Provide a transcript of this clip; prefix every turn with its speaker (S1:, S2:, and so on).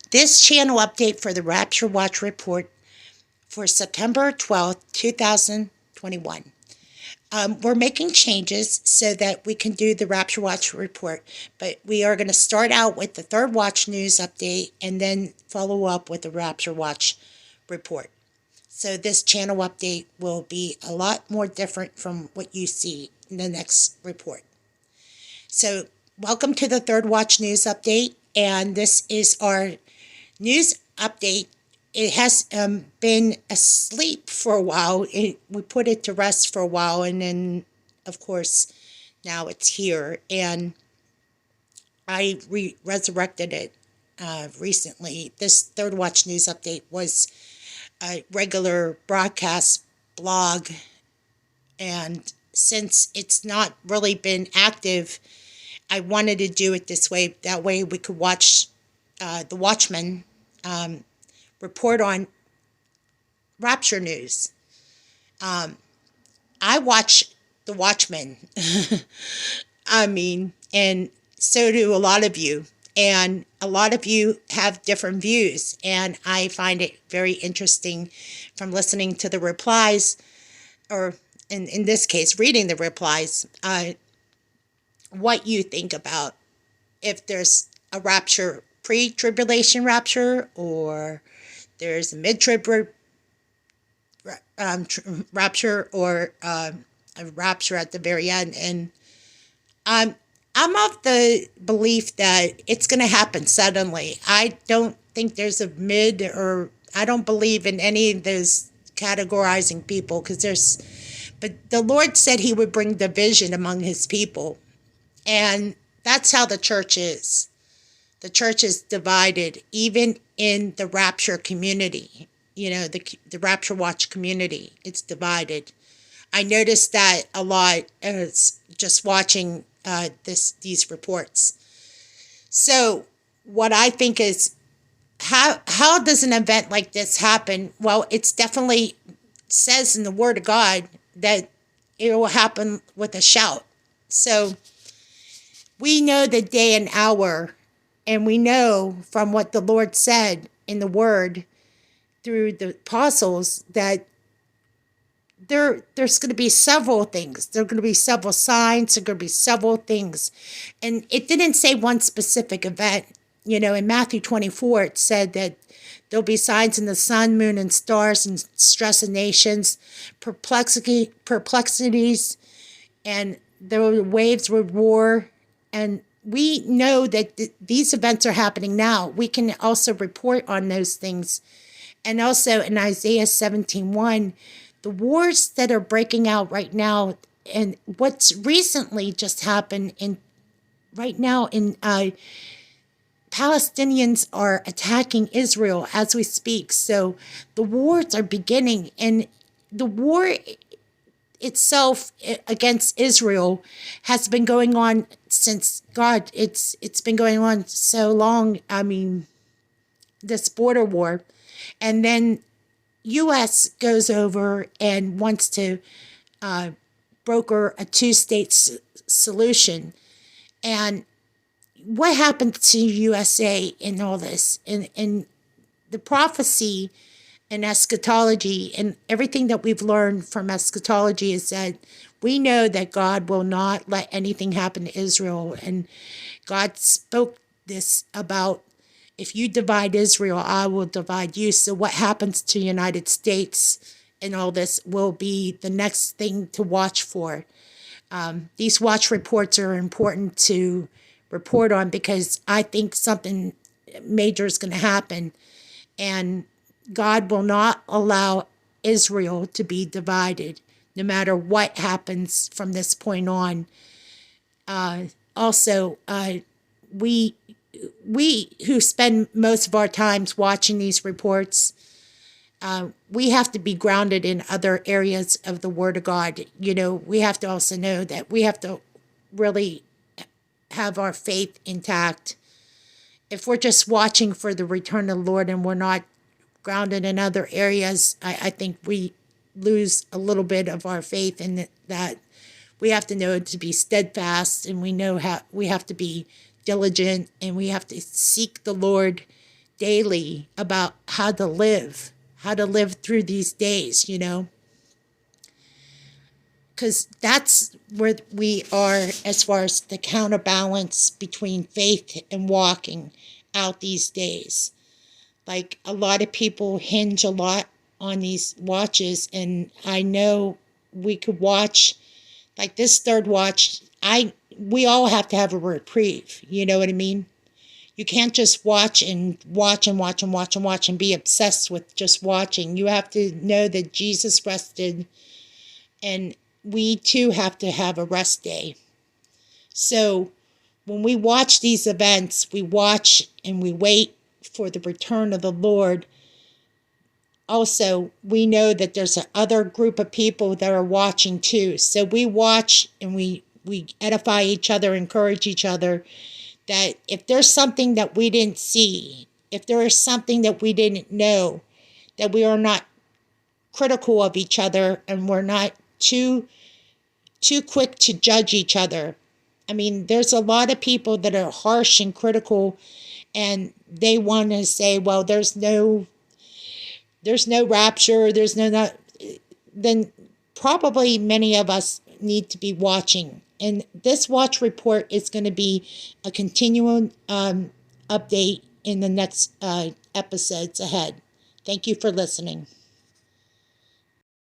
S1: This channel update for the Rapture Watch report for September 12th, 2021. We're making changes so that we can do the Rapture Watch report, but we are going to start out with the Third Watch news update and then follow up with the Rapture Watch report. So this channel update will be a lot more different from what you see in the next report. So welcome to the Third Watch news update, and this is our news update. It has been asleep for a while. We put it to rest for a while, and then, of course, now it's here. And I resurrected it recently. This Third Watch news update was a regular broadcast blog, and since it's not really been active, I wanted to do it this way. That way we could watch the Watchmen report on Rapture news. I watch the Watchmen. And so do a lot of you. And a lot of you have different views. And I find it very interesting from listening to the replies, or in this case, reading the replies, what you think about if there's a rapture, pre-tribulation rapture, or there's a mid-trib rapture, or a rapture at the very end. And I'm of the belief that it's going to happen suddenly. I don't think there's a mid, or I don't believe in any of those categorizing people, but the Lord said he would bring division among his people. And that's how the church is. The church is divided, even in the Rapture community. You know, the Rapture Watch community, it's divided. I noticed that a lot as just watching these reports. So what I think is, how does an event like this happen? Well, it's definitely says in the Word of God that it will happen with a shout. So we know the day and hour, and we know from what the Lord said in the Word through the apostles that there's going to be several things. There are going to be several signs. There are going to be several things. And it didn't say one specific event. You know, in Matthew 24, it said that there'll be signs in the sun, moon, and stars, and stress of nations, perplexities, and the waves would roar. And we know that these events are happening now. We can also report on those things. And also in Isaiah 17:1, the wars that are breaking out right now, and what's recently just happened right now in Palestinians are attacking Israel as we speak. So the wars are beginning, and the war itself against Israel has been going on since God. It's been going on so long. This border war, and then U.S. goes over and wants to broker a two-state solution. And what happened to USA in all this? In the prophecy and eschatology, and everything that we've learned from eschatology is that we know that God will not let anything happen to Israel. And God spoke this about, if you divide Israel, I will divide you. So what happens to the United States and all this will be the next thing to watch for. These watch reports are important to report on, because I think something major is going to happen. And God will not allow Israel to be divided, no matter what happens from this point on. Also, we who spend most of our times watching these reports, we have to be grounded in other areas of the Word of God. You know, we have to also know that we have to really have our faith intact. If we're just watching for the return of the Lord and we're not grounded in other areas, I think we lose a little bit of our faith in that. We have to know to be steadfast, and we know how we have to be diligent, and we have to seek the Lord daily about how to live through these days, because that's where we are as far as the counterbalance between faith and walking out these days. Like, a lot of people hinge a lot on these watches, and I know we could watch, like this third watch, we all have to have a reprieve, you know what I mean? You can't just watch and watch and watch and watch and watch and be obsessed with just watching. You have to know that Jesus rested, and we too have to have a rest day. So when we watch these events, we watch and we wait for the return of the Lord. Also, we know that there's another group of people that are watching too. So we watch and we edify each other, encourage each other, that if there's something that we didn't see, if there is something that we didn't know, that we are not critical of each other, and we're not too quick to judge each other. I mean, there's a lot of people that are harsh and critical, and they want to say, well, there's no rapture, there's no not. Then probably many of us need to be watching. And this watch report is going to be a continuing update in the next episodes ahead. Thank you for listening.